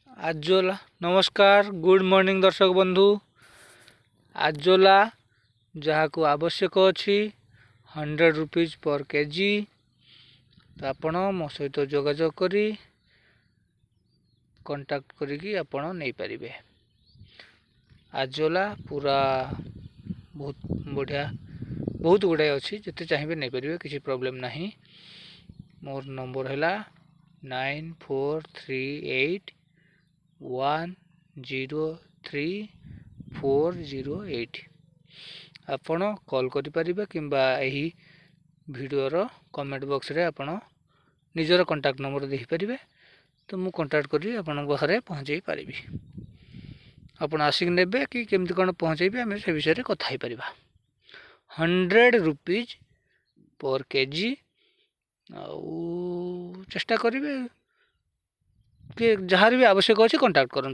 Azolla नमस्कार good morning दर्शक बंधु। आजोला जहाँ को आवश्यक अच्छी 100 रुपीज पर केजी। तो आपण मो सहित जोगाजोग करी कांटेक्ट करिकी आपण नहीं पारिबे। आजोला पूरा बहुत बढ़िया बहुत गुड़ाए अच्छी जिते चाहिए नहीं पारे किसी प्रोब्लेम नहीं। मोर नंबर है 9438103408। आपण कॉल करें कि भिडर कमेंट बॉक्स रे आपण निजर कांटेक्ट नंबर दे पारे। तो मु कांटेक्ट करी आपण पाखे पहुँचे पारि। आपण आसिक नेबे कि केमती कौन पहुँचे आम से विषय कथा ही पारिबा। 100 rupees per KG. चेष्टा करेंगे कि जहाँ भी आवश्यक अच्छे कांटेक्ट करूँ।